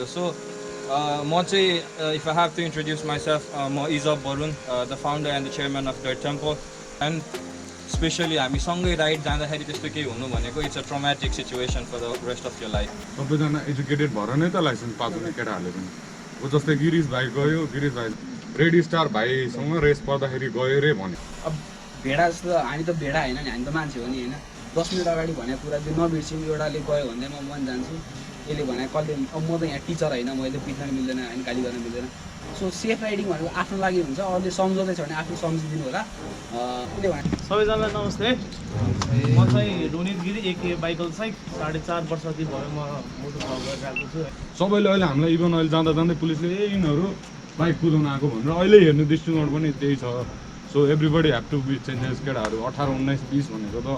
So, if I have to introduce myself, Wåib, the founder and the chairman of Dirttemple, and especially हामी सँगै ride जाँदाखेरि त्यस्तो केही हुनु भनेको it's a traumatic situation for the rest of your life. सबैजना educated भएर नै त लाइसेन्स पाएको नि केटाहरूले पनि। ऊ जस्तै गिरिश भाइ गयो, गिरिश भाइ रेडी स्टार भाइसँग रेस पर्दाखेरि गयो रे भन्यो। अब भेडा जस्तो हामी त भेडा होइन नि, हामी त मान्छे हो नि होइन। 10 मिनट अगाडि भने कुरा त्यो नबिर्सिनु, एउटाले गयो भन्दै म जान्छु, यसले भने कसले अब म त यहाँ टिचर होइन, मैले पिट्न मिल्दैन होइन, गाली गर्न मिल्दैन। सो सेफ राइडिङ भनेको आफ्नो लागि हुन्छ, अरूले सम्झाउँदैछ भने आफू सम्झिदिनु होला। उसले भने सबैजनालाई नमस्ते, म चाहिँ रोनित गिरी एके बाइकल साइक 4.5 वर्ष जति भयो म मोटो भ्लग गरिरहेको छु। सबैले अहिले हामीलाई इभन अहिले जाँदा जाँदै पुलिसले यिनीहरू बाइक कुदाउन आएको भनेर अहिले हेर्ने दृष्टिकोण पनि त्यही छ। So everybody have to be changes. केटाहरू 18, 19, 20 भनेको त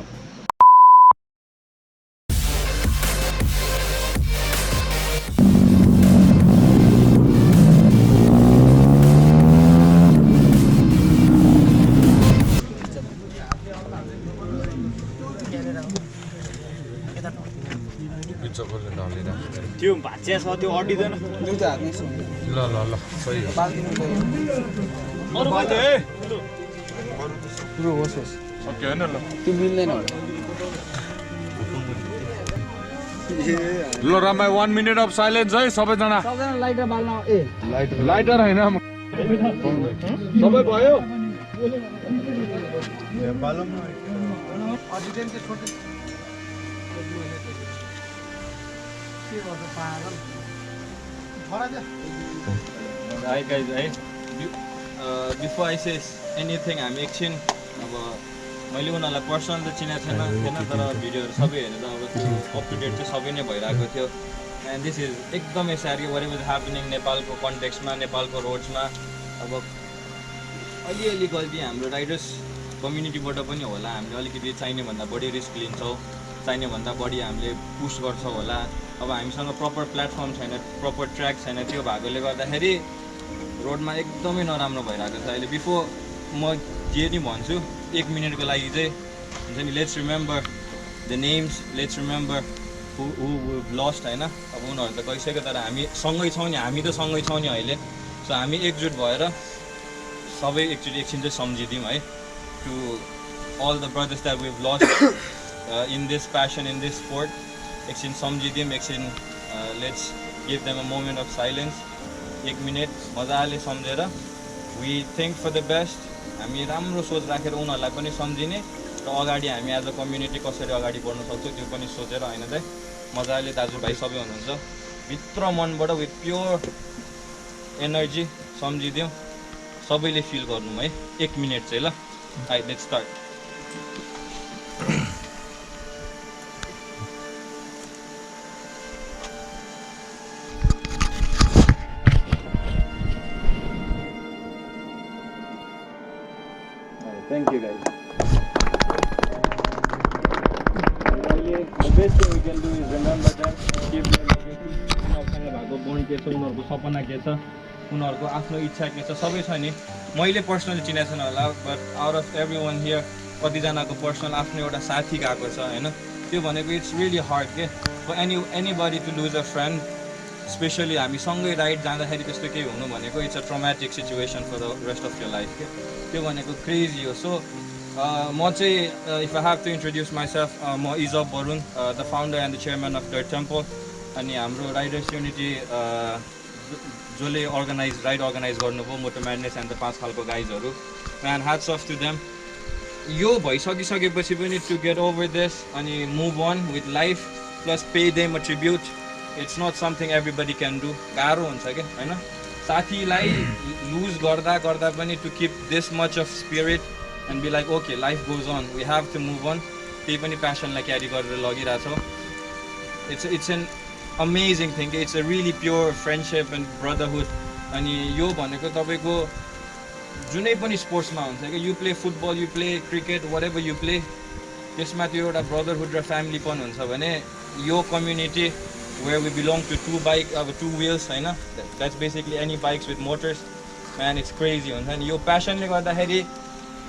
त्यो भाँचिया छ त्यो अड्डिँदैन। दुईवटा हातमै छ। ल ल ल सही हो। पुरो होस् होस् सक्यो होइन ल त्यो मिल्दैन होला। ल रामाई 1 मिनट अफ साइलेन्स है सबैजना। सबैजना लाइटर बाल्न ए लाइटर होइन सबै भयो। Hi guys, before I say anything, हामी एकछिन अब मैले उनीहरूलाई पर्सनल त चिनेको थिएन तर भिडियोहरू सबै हेरेर अब त्यो अप टु डेट चाहिँ सबै नै भइरहेको थियो। एन्ड दिस इज एकदमै स्याड कि वाट इज ह्यापनिङ नेपालको कन्टेक्स्टमा, नेपालको रोड्समा। अब अलिअलि गल्ती हाम्रो राइडर्स कम्युनिटीबाट पनि होला, हामीले अलिकति चाहिने भन्दा बढी रिस्क लिन्छौँ, चाहिने भन्दा बढी हामीले पुस गर्छौँ होला। अब हामीसँग प्रपर प्लेटफर्म छैन, प्रपर ट्र्याक छैन, त्यो भएकोले गर्दाखेरि रोडमा एकदमै नराम्रो भइरहेको छ अहिले। बिफोर म जे नि भन्छु 1 मिनटको लागि चाहिँ हुन्छ नि, let's remember the names, let's remember who lost होइन। अब उनीहरू त गइसक्यो तर हामी सँगै छौँ नि, हामी त सँगै छौँ नि अहिले। सो हामी एकजुट भएर सबै एकछिन चाहिँ सम्झिदिउँ है, to all the brothers that we have lost in this passion, in this sport. एकछिन सम्झिदिउँ, एकछिन let's give them a moment of silence. 1 minute मजाले सम्झेर we think for the best. हामी राम्रो सोच राखेर उनीहरूलाई पनि सम्झिने र अगाडि हामी एज अ कम्युनिटी कसरी अगाडि बढ्न सक्छौँ त्यो पनि सोचेर होइन त मजाले दाजुभाइ सबै हुनुहुन्छ भित्र मनबाट विथ प्योर एनर्जी सम्झिदिउँ, सबैले फिल गर्नु है। 1 मिनट चाहिँ ल। High let's start. Thank you guys. The best thing we can do is remember them, keep their legacy. उनीहरूसँग भएको बोन्ड के छ, उनीहरूको सपना के छ, उनीहरूको आफ्नो इच्छा के छ, सबै छ नि। मैले पर्सनली चिनेको छैन होला, but out of every one here कतिजनाको पर्सनल आफ्नो एउटा साथी गएको छ होइन। त्यो भनेको इट्स रियली हार्ड के for anybody to lose a friend. Specially हामी सँगै राइड जाँदाखेरि त्यस्तो केही हुनु भनेको it's a traumatic situation for the rest of your life के। त्यो भनेको क्रेजी हो। सो म चाहिँ if I have to introduce myself, म वåib, the founder and the chairman of Dirt Temple. अनि हाम्रो राइडर्स युनिटी जसले राइड अर्गनाइज गर्नुभयो, मोटो म्याडनेस एन्ड द 5 खालको गाइजहरू, and hats off to them. यो भइसकिसकेपछि पनि टु गेट ओभर दिस अनि move on with life plus pay them a tribute, it's not something everybody can do. गाह्रो हुन्छ क्या होइन, साथीलाई लुज गर्दा पनि to keep this much of spirit and be like okay life goes on, we have to move on. त्यही पनि प्यासनलाई क्यारी गरेर लगिरहेछौँ। It's an amazing thing, it's a really pure friendship and brotherhood. अनि यो भनेको तपाईँको जुनै पनि स्पोर्ट्समा हुन्छ क्या, you play football, you play cricket, whatever you play, त्यसमा त्यो एउटा ब्रदरहुड र फ्यामिलीपन हुन्छ भने यो community where we belong to two wheels, होइन, that's basically any bikes with motors, man, it's crazy हुन्छ नि। यो प्यासनले गर्दाखेरि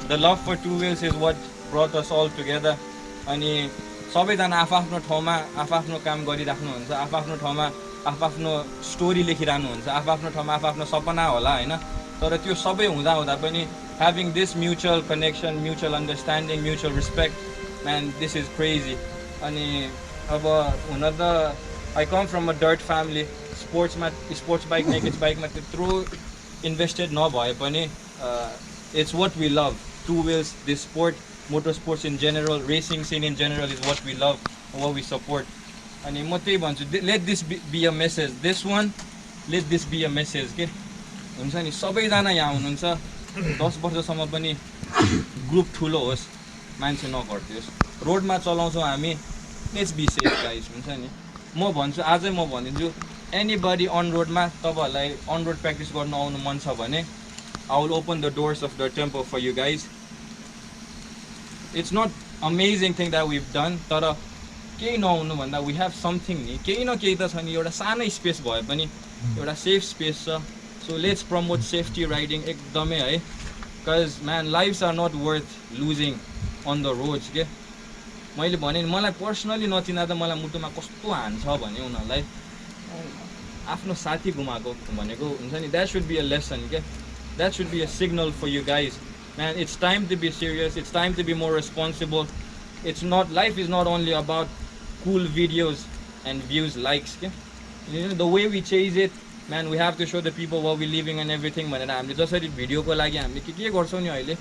the love for two wheels is what brought us all together। अनि सबैजना आफ्नो ठाउँमा आफ्नो काम गरिराख्नुहुन्छ, आफ्नो ठाउँमा आफ्नो स्टोरी लेखिरहनुहुन्छ, आफ्नो ठाउँमा आफ्नो सपना होला होइन, तर त्यो सबै हुँदा पनि having this mutual connection, mutual understanding, mutual respect, man, this is crazy. अनि अब हुन त I come from a dirt family, sports bike, naked bikeमा त्यत्रो invested नभए पनि it's what we love. Two wheels, this sport, motorsports in general, racing scene in general is what we love, what we support. अनि म त्यही भन्छु, let this be a message. This one, let this be a message के हुन्छ नि, सबैजना यहाँ हुनुहुन्छ 10 वर्षसम्म पनि ग्रुप ठुलो होस्, मान्छे नघट्योस्, रोडमा चलाउँछौँ हामी, लेट्स बी सेफ गाइज हुन्छ नि। म भन्छु आजै म भनिदिन्छु, एनीबडी अन रोडमा तपाईँहरूलाई अन रोड प्र्याक्टिस गर्न आउनु मन छ भने I will open the doors of Dirttemple for you guys. It's not amazing thing that we've done, तर केही नहुनु भन्दा we have something नि, केही न केही त छ नि, एउटा सानो स्पेस भए पनि एउटा सेफ स्पेस छ। So let's promote safety riding एकदमै है, because man, lives are not worth losing on the roads के। मैले भने मलाई पर्सनली नचिनादा मलाई मुटुमा कस्तो हान्छ भने उनीहरूलाई आफ्नो साथी गुमाएको भनेको हुन्छ नि, that should be a lesson के, that should be a signal for you guys. Man, it's time to be serious, it's time to be more responsible. It's not, life is not only about cool videos and views, likes के, you know, the way we chase it, man, we have to show the people what we're living and everything भनेर हामीले जसरी भिडियोको लागि हामीले के गर्छौँ नि अहिले,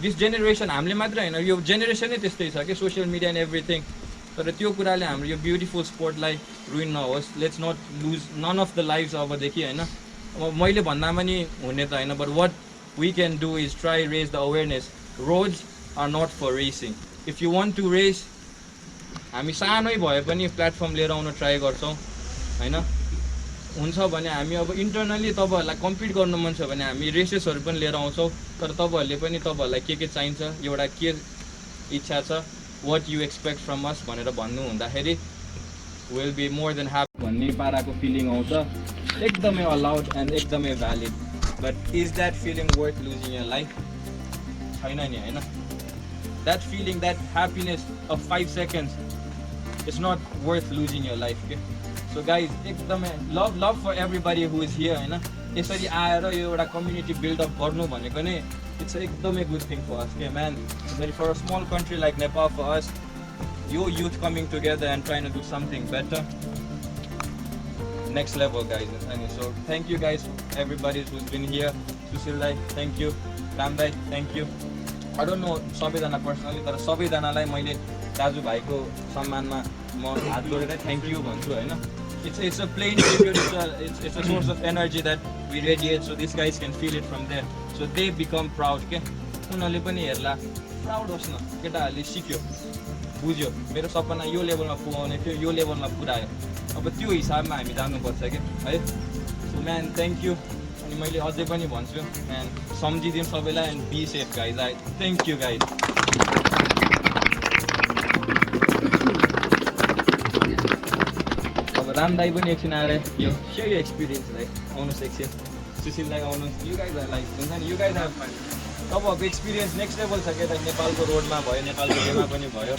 दिस जेनेरेसन हामीले मात्र होइन, यो जेनेरेसनै त्यस्तै छ कि सोसियल मिडिया एन्ड एभ्रिथिङ, तर त्यो कुराले हाम्रो यो ब्युटिफुल स्पोर्टलाई रुइन नहोस्। Let's not lose none of the lifes अबदेखि होइन। अब मैले भन्दामा नि हुने त होइन, but what we can do is try raise the awareness, roads are not for racing. If you want to race, हामी सानै भए पनि प्लेटफर्म लिएर आउन ट्राई गर्छौँ होइन, हुन्छ भने हामी अब इन्टरनली तपाईँहरूलाई कम्पिट गर्नु मन छ भने हामी रेसेसहरू पनि लिएर आउँछौँ, तर तपाईँहरूले पनि तपाईँहरूलाई के चाहिन्छ, एउटा के इच्छा छ, what you expect from us भनेर भन्नु हुँदाखेरि will be more than happy भन्ने पाराको फिलिङ आउँछ, एकदमै अलाउड एन्ड एकदमै valid. But is that feeling worth losing your life? छैन नि होइन। That feeling, that happiness of 5 seconds is not worth losing your life के। सो गाइज एकदमै love for everybody who is here होइन, यसरी आएर यो एउटा कम्युनिटी बिल्डअप गर्नु भनेको नै इट्स एकदमै गुड थिङ फर अस के man. For a small country like Nepal, for us यो youth coming together and trying to do something better, next level guys. And so thank you guys, everybody who's been here. Sushil Dai, thank you. Ram Dai, thank you. I don't know सबैजना personally, तर सबैजनालाई मैले दाजु भाइको सम्मानमा म हात जोडेर थ्याङ्क यू भन्छु होइन। It's a plain tribute, it's a source of energy that we radiate, so these guys can feel it from there, so they become proud के। उनीहरूले पनि हेर्ला, प्राउड होस् न, केटाहरूले सिक्यो बुझ्यो मेरो सपना यो लेभलमा पुगाउने थियो, यो लेभलमा पुऱ्यायो, अब त्यो हिसाबमा हामी जानुपर्छ कि है। So man thank you. अनि मैले अझै पनि भन्छु म्यान, सम्झिदिउँ सबैलाई and be safe guys. I thank you guys. अब राम दाई पनि एकछिन आएर यो सेयर यो एक्सपिरियन्सलाई आउनुहोस् एकछिन, सुशील दाई आउनुहोस्। यु गाइज लाइक हुन्छ नि, यु गाइज तपाईँहरूको एक्सपिरियन्स नेक्स्ट लेभल छ क्या, नेपालको रोडमा भयो, नेपालको डेमा पनि भयो,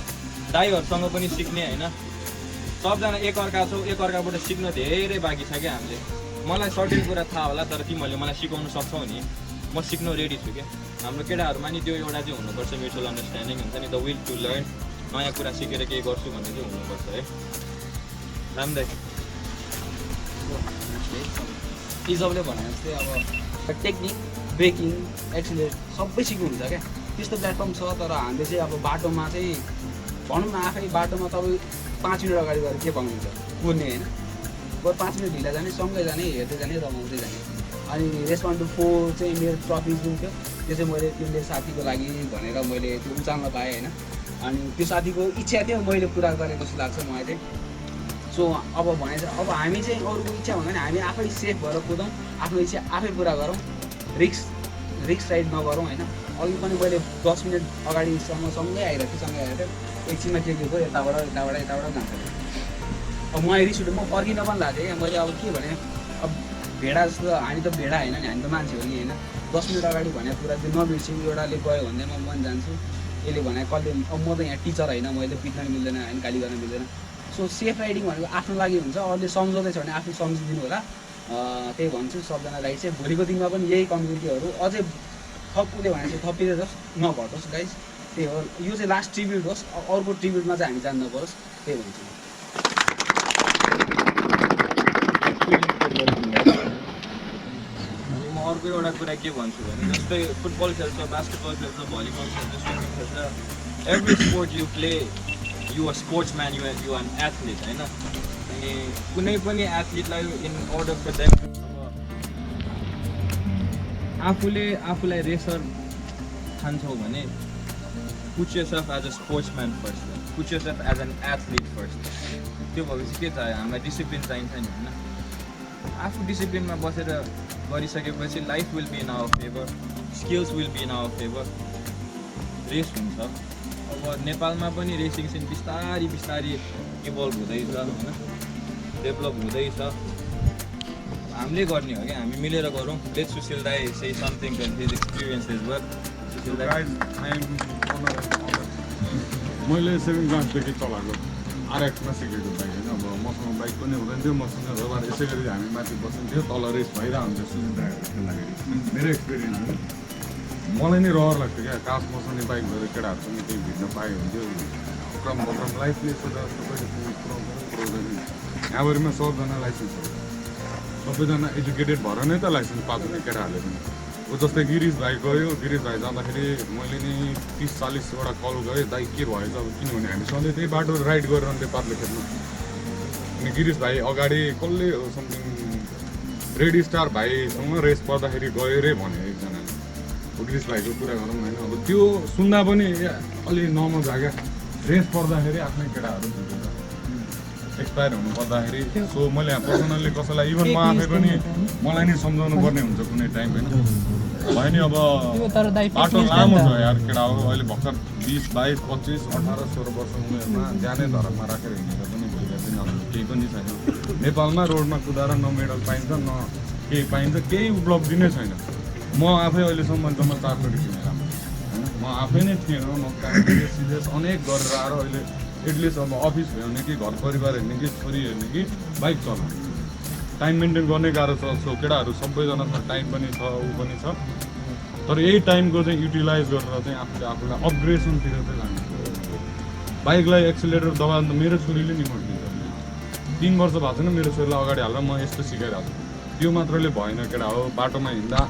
दाईहरूसँग पनि सिक्ने होइन। सबजना एकअर्का छौँ, एकअर्काबाट सिक्न धेरै बाँकी छ क्या हामीले। मलाई सर्टेन कुरा थाहा होला, तर तिमीहरूले मलाई सिकाउनु सक्छौ नि, म सिक्नु रेडी छु क्या। हाम्रो केटाहरूमा नि त्यो एउटा चाहिँ हुनुपर्छ, म्युचुअल अन्डरस्ट्यान्डिङ हुन्छ नि, द विल टु लर्न, नयाँ कुरा सिकेर केही गर्छु भन्ने चाहिँ हुनुपर्छ है। राम दाइ इजबले भने जस्तै अब टेक्निक, ब्रेकिङ, एक्सिलेट सबै सिक्नु हुन्छ क्या, त्यस्तो प्लेटफर्म छ। तर हामीले चाहिँ अब बाटोमा चाहिँ भनौँ न, आफै बाटोमा तपाईँ 5 मिनट अगाडि गएर के पाउनुहुन्छ, कुद्ने होइन, बरु 5 मिनट ढिला जाने, सँगै जाने, हेर्दै जाने, रमाउँदै जाने। अनि रेस्पोन्ड टु 4 चाहिँ मेरो ट्रफी जुन थियो त्यो चाहिँ मैले त्यसले साथीको लागि भनेर मैले त्यो उचाल्न पाएँ होइन। अनि त्यो साथीको इच्छा थियो, मैले पुरा गरेँ जस्तो लाग्छ मलाई चाहिँ। सो अब भने चाहिँ अब हामी चाहिँ अरूको इच्छा भन्दा नि हामी आफै सेफ भएर कुदौँ, आफ्नो इच्छा आफै पुरा गरौँ, रिक्स राइड नगरौँ होइन। अघि पनि मैले 10 मिनट अगाडिसम्म सँगै आइरहेको थिएँ, सँगै आएर एकछिनमा के दिएको यताबाट जान्छ। अब मलाई रिस उठ्यो, म फर्किन पनि लाग्थेँ क्या। मैले अब के भने, अब भेडा जस्तो हामी त भेडा होइन नि, हामी त मान्छे हो कि होइन। 10 मिनट अगाडि भने कुरा त्यो नबिर्सिउँ, एउटाले गयो भन्दैमा मन जान्छु, यसले भने कसले, अब म त यहाँ टिचर होइन, मैले पिट्न मिल्दैन होइन, गाली गर्न मिल्दैन। सो सेफ राइडिङ भनेको आफ्नो लागि हुन्छ, अरूले सम्झाउँदैछ भने आफू सम्झिदिनु होला। त्यही भन्छु सबजना राइड चाहिँ भोलिको दिनमा पनि यही कम्युनिटीहरू अझै थप उसले भने चाहिँ थपिँदै जाओस्, नघटोस् गाइज। त्यही हो, यो चाहिँ लास्ट ट्रिब्युट होस्, अर्को ट्रिब्युटमा चाहिँ हामी जानु नपरोस्, त्यही भन्छु। अनि म अर्को एउटा कुरा के भन्छु भने जस्तै फुटबल खेल्छ, बास्केटबल खेल्छ, भलिबल खेल्छ, स्विमिङ खेल्छ, every sport you play you a sportsman, you an athlete होइन। अनि कुनै पनि एथलिटलाई इन अर्डर फर देम आफूलाई रेसर ठान्छौ भने put yourself as a sportsman first, put yourself as an athlete first. त्यो भएपछि के चाहियो, हामीलाई डिसिप्लिन चाहिन्छ नि होइन। आफू डिसिप्लिनमा बसेर गरिसकेपछि life will be in our favour, skills will be in our favour, race हुन्छ। अब नेपालमा पनि रेसिङ सिन बिस्तारी इभल्भ हुँदैछ होइन, डेभलप हुँदैछ। हामीले गर्ने हो क्या, हामी मिलेर गरौँ। लेट्स सुशील दाई से समथिङ हिज एक्सपिरियन्सेस वर। सुशील दाई मैले 7 क्लासदेखि चलाएको RX-मा सिकेको बाइक होइन। अब मसँग बाइक पनि हुँदैन थियो, मसँग रबार यसै गरी हामी माथि बसिन्थ्यो, तल रेस भइरहेको हुन्छ सुशील दाईहरू खेल्दाखेरि। मेरो एक्सपिरियन्स हो, मलाई नै रहर लाग्थ्यो क्या, कास मसँग बाइक भएर केटाहरूसँग केही भिड्न पाए हुन्थ्यो। क्रम लाइफले यहाँभरिमा सबजना लाइसेन्सहरू, सबैजना एजुकेटेड भएर नै त लाइसेन्स पाएको थियो केटाहरूले पनि। जस्तै गिरिश भाइ गयो, गिरिश भाइ जाँदाखेरि मैले नि 30-40वटा कल गएँ, दाइ के भएछ अब, किनभने हामी सधैँ त्यही बाटो राइड गरेर नेपालले खेल्नु। अनि गिरिश भाइ अगाडि कसले समथिङ रेडी स्टार भाइसँग रेस पर्दाखेरि गयो रे भने एकजनाले, गिरिश भाइको कुरा गरौँ होइन। अब त्यो सुन्दा पनि अलि नमजा क्या, रेस पर्दाखेरि आफ्नै केटाहरू एक्सपायर हुनु पर्दाखेरि। सो मैले पर्सनल्ली कसैलाई इभन म आफै पनि मलाई नै सम्झाउनु पर्ने हुन्छ कुनै टाइम होइन। भयो नि अब बाटो लामो छ यार केटा हो, अहिले भर्खर 20, 22, 25, 18, 16 वर्ष उमेरमा ज्यानै धरममा राखेर हिँडेर पनि भइरहेको छैन, केही पनि छैन। नेपालमा रोडमा कुदाएर न मेडल पाइन्छ न केही पाइन्छ, केही उपलब्धि नै छैन। म आफै अहिलेसम्म जम्मा 4 चोटि किनेर होइन, म आफै नै थिएन, म सिरियस अनेक गरेर आएर अहिले एटलिस्ट अब अफिस हेर्ने कि घर परिवार हेर्ने कि छोरी हेर्ने कि बाइक चलाउने टाइम मेन्टेन गर्ने गाह्रो छ। सो केटाहरू सबैजना छ, टाइम पनि छ, ऊ पनि छ, तर यही टाइमको चाहिँ युटिलाइज गरेर चाहिँ आफूलाई अपग्रेडेसनतिर चाहिँ लानु। बाइकलाई एक्सिलेटर दबाएर मेरो छोरीले नि मर्दिन्छ, 3 वर्ष भएको छैन मेरो छोरीलाई अगाडि हालेर म यस्तो सिकाइरहेको छु। त्यो मात्रले भएन केटा हो, बाटोमा हिँड्दा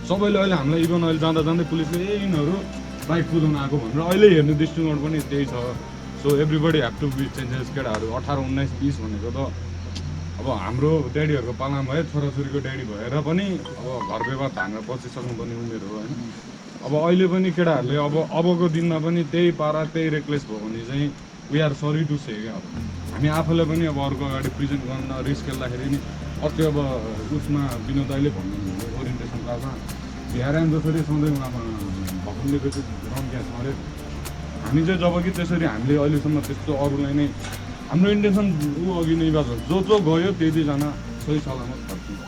सबैले अहिले हामीलाई इभन अहिले जाँदै पुलिसले यिनीहरू बाइक कुदाउन आएको भनेर अहिले हेर्ने दृष्टिकोण पनि त्यही छ। So everybody have to be changes. केटाहरू 18, 19, 20 भनेको त अब हाम्रो ड्याडीहरूको पालामा भयो, छोराछोरीको ड्याडी भएर पनि अब घर व्यवहार धान्न पसिसक्नुपर्ने उमेर हो होइन। अब अहिले पनि केटाहरूले अबको दिनमा पनि त्यही पारा त्यही रेक्लेस भयो भने चाहिँ we are sorry to say क्या। अब हामी आफूलाई पनि अब अर्को अगाडि प्रेजेन्ट गर्न रिस्क खेल्दाखेरि नि अस्ति अब उसमा विनोद दाइले भन्नुहुन्छ ओरिएन्टेसन क्लासमा बिहारान जसरी सधैँ उहाँमा भकुन्डेको चाहिँ रङ ग्यास अरे हामी चाहिँ जब कि त्यसरी हामीले अहिलेसम्म त्यस्तो अरूलाई नै हाम्रो इन्टेन्सन ऊ अघि नै बात जो गयो त्यतिजना सही सलामत फर्किन्छ।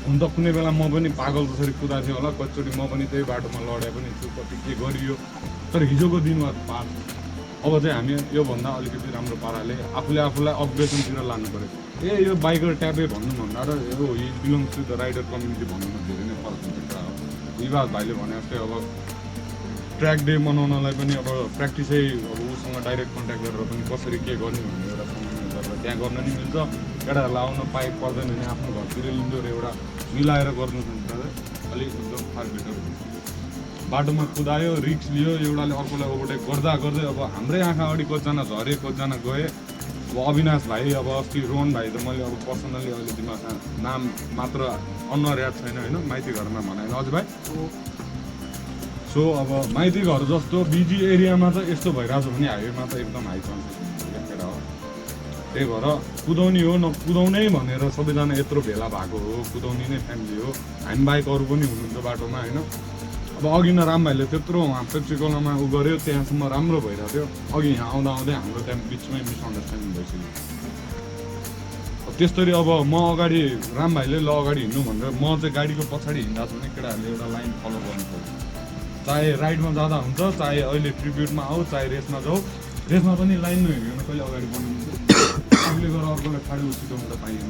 हुन त कुनै बेला म पनि पागल जसरी कुदाएको थिएँ होला, कतिचोटि म पनि त्यही बाटोमा लडे पनि छु, कति के गरियो, तर हिजोको दिनमा पार। अब चाहिँ हामी योभन्दा अलिकति राम्रो पाराले आफूलाई अपग्रेडेसनतिर लानु पऱ्यो। यो बाइकर ट्यापै भन्नुभन्दा र यो belongs to the rider community भन्नुमा धेरै नै फरक हुन्छ कुरा हो। विवाद भाइले भने जस्तै अब ट्र्याक डे मनाउनलाई पनि अब प्र्याक्टिसै अब उसँग डाइरेक्ट कन्ट्याक्ट गरेर पनि कसरी के गर्ने भन्ने एउटा समन्वय गरेर त्यहाँ गर्न नि मिल्छ। केटाहरूलाई आउन पाइ पर्दैन भने आफ्नो घरतिर इन्डोर एउटा मिलाएर गर्नु हुन्छ अलिक एकदम फार बेटर हुन्छ। बाटोमा कुदायो, रिक्स लियो, एउटाले अर्कोलाई ओभरटेक गर्दै अब हाम्रै आँखा अगाडि कतिजना झरे, कतिजना गए। अब अविनाश भाइ, अब अस्ति रोहन भाइ त मैले अब पर्सनली अहिले दिमागमा नाम मात्र अनुहार याद छैन होइन, माइती घरमा भनाएन अझ भाइ। सो अब माइती घर जस्तो बिजी एरियामा त यस्तो भइरहेको छ भने हाइवेमा त एकदम हाई चान्सेस हुन्छ केटा हो। त्यही भएर कुदाउने हो नकुदाउनै भनेर सबैजना यत्रो भेला भएको हो, कुदाउने नै फ्यामिली हो। हामी बाइक अरू पनि हुनुहुन्छ बाटोमा होइन। अब अघि न राम भाइले त्यत्रो उहाँ पेप्सिकोलामा उ गऱ्यो, त्यहाँसम्म राम्रो भइरहेको थियो। अघि यहाँ आउँदै हाम्रो त्यहाँ बिचमै मिसअन्डरस्ट्यान्डिङ भइसक्यो। त्यस्तरी अब म अगाडि राम भाइले ल अगाडि हिँड्नु भनेर म चाहिँ गाडीको पछाडि हिँड्दा छ भने केटाहरूले एउटा लाइन फलो गर्नु पर्छ। चाहे राइडमा जाँदा हुन्छ, चाहे अहिले ट्रिब्युटमा आऊ, चाहे रेसमा जाऊ, रेसमा पनि लाइन नहेरिकन कहिले अगाडि बढ्नुहुन्छ आफूले गरेर अर्कोलाई खाडे उछिटाउनु त पाइएन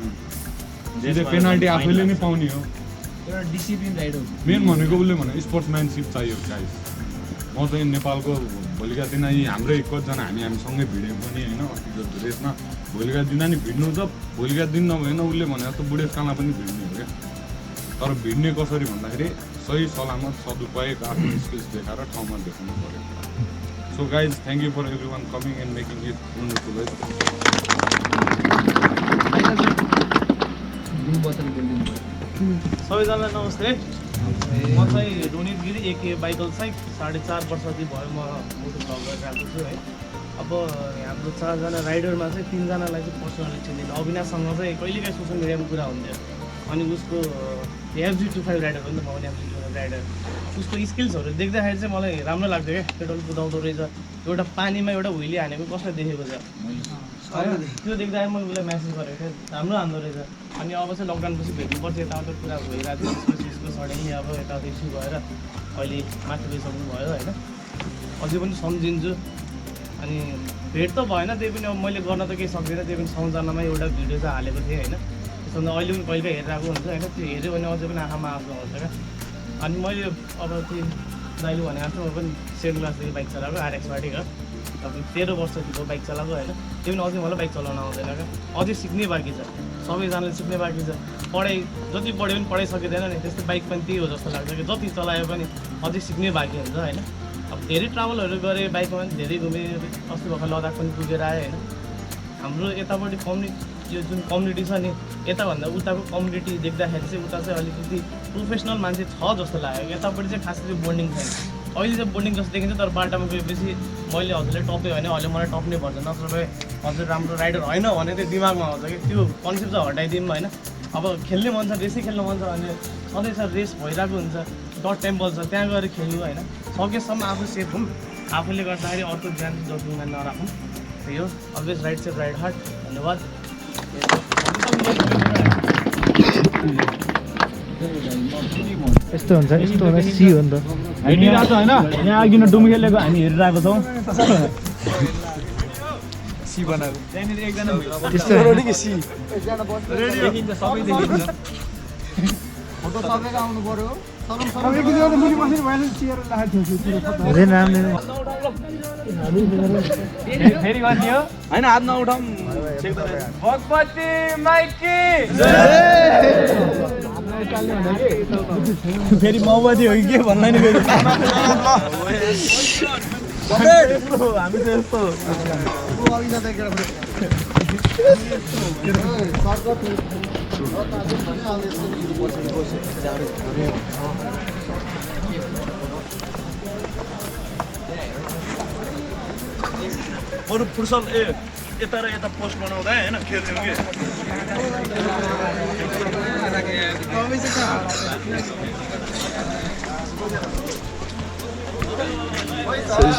त्यसले पेनाल्टी आफैले नै पाउने हो एउटा डिसिप्लिन राइड हो मेन भनेको उसले भने स्पोर्ट्सम्यानसिप चाहियो गाइस म चाहिँ नेपालको भोलिका दिन हाम्रै कतिजना हामीसँगै भिडेको पनि होइन अस्तिको रेसमा भोलिका दिन नि भिड्नु त भोलिका दिन नभएन उसले भने जस्तो बुढेसकालमा पनि भिड्ने हो क्या तर भिड्ने कसरी भन्दाखेरि सही सलामत सदुपयोग आफ्नो स्किल्स देखाएर ठाउँमा देखाउनु पऱ्यो so guys thank you for everyone coming and making it wonderful है सबैजनालाई नमस्ते म चाहिँ रोनित गिरी एके बाइकल साइक 4.5 वर्ष जति भयो म मोटो भ्लग गरिरहेको छु है अब हाम्रो 4 जना राइडरमा चाहिँ 3 जनालाई चाहिँ पर्सनली चिन्दैन अविनाशसँग चाहिँ कहिलेकाहीँ सोसियल मिडियामा कुरा हुन्थ्यो अनि उसको FG25 राइडर हो नि त म पनि FG25 राइडर उसको स्किल्सहरू देख्दाखेरि चाहिँ मलाई राम्रो लाग्थ्यो क्या पेट्रोल कुदाउँदो रहेछ एउटा पानीमा एउटा हुइली हानेको कसलाई देखेको छ त्यो देख्दाखेरि मैले उसलाई म्यासेज गरेको थिएँ राम्रो हान्दो रहेछ अनि अब चाहिँ लकडाउनपछि भेट्नुपर्छ यताउता कुरा भइरहेको थियो त्यसपछि सडनली अब यताउता इस्यु भएर अहिले माथि गइसक्नु भयो होइन अझै पनि सम्झिन्छु अनि भेट त भएन त्यही पनि अब मैले गर्न त केही सक्दिनँ त्यही पनि 100 जनामा एउटा भिडियो चाहिँ हालेको थिएँ होइन त्यसमा अहिले पनि कहिले हेरिरहेको हुन्छ होइन त्यो हेऱ्यो भने अझै पनि आँखामा आँसु आउँछ क्या अनि मैले अब त्यो दाइले भने जस्तो म पनि 7 क्लासदेखि बाइक चलाएको RX-बाट हो तपाईँ 13 वर्षदेखिको बाइक चलाएको होइन त्यो पनि अझै मलाई बाइक चलाउन आउँदैन क्या अझै सिक्नै बाँकी छ सबैजनाले सिक्नै बाँकी छ पढाइ जति पढ्यो पनि पढाइ सकिँदैन नि त्यस्तै बाइक पनि त्यही हो जस्तो लाग्छ कि जति चलायो पनि अझै सिक्नै बाँकी हुन्छ होइन अब धेरै ट्राभलहरू गरेँ बाइकमा पनि धेरै घुमेँ अस्ति भर्खर लद्दाख पनि पुगेर आएँ होइन हाम्रो यतापट्टि यो जुन कम्युनिटी छ नि यताभन्दा उताको कम्युनिटी देख्दाखेरि चाहिँ उता चाहिँ अलिकति प्रोफेसनल मान्छे छ जस्तो लाग्यो यतापट्टि चाहिँ खास गरी बोन्डिङ छैन अहिले चाहिँ बोन्डिङ जस्तो देखिन्छ तर बाटामा गएपछि मैले हजुरले टप्यो भने अहिले मलाई टप्नै पर्छ नत्र भए हजुर राम्रो राइडर होइन भने चाहिँ दिमागमा आउँछ कि त्यो कन्सेप्ट चाहिँ हटाइदिउँ होइन अब खेल्ने मन छ रेसै खेल्नु मन छ भने सधैँ सर रेस भइरहेको हुन्छ डटटेम्पल छ त्यहाँ गएर खेल्नु होइन सकेसम्म आफू सेफ हौँ आफूले गर्दाखेरि अर्को ज्यान जोखिममा नराखौँ त्यही हो always ride safe ride hard धन्यवाद यस्तो हुन्छ सी हो नि त हेरिरहेको छ होइन यहाँ अघि डुम खेलेको हामी हेरिरहेको छौँ सी बनाएको त्यहाँनिर एकजना देखिन्छ सबै देखिन्छ फोटो सबैको आउनु पर्यो फेरि गर्ने हो होइन हात नउठाउँ भगवती माइकी फेरि माओवादी हो कि के भन्दैन फेरि हामी त यस्तो बरु फुर्सद यता र यता पोस्ट बनाउँदा होइन खेल्थ्यौँ कि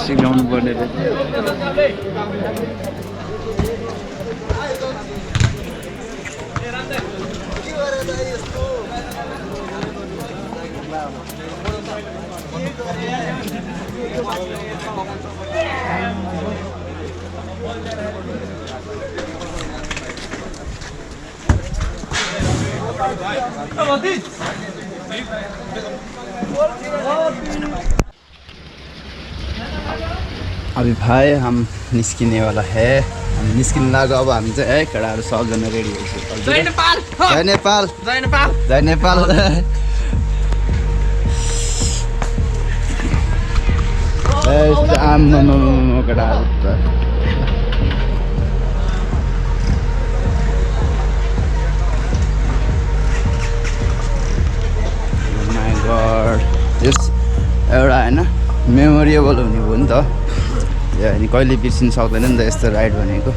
सिकाउनु पर्ने अभी भाई हम निस्किने वाला है हम निस्किन लाग्यो अब हामी चाहिँ है केटाहरू सबजना रेडी भइसक्यो जय नेपाल जय नेपाल जय नेपाल जय नेपाल आम्मामा केटाहरू त माय गॉड यस एउटा हैन मेमोरेबल हुने हो नि त अनि कहिले बिर्सिन सक्दैन नि त यस्तो राइड भनेको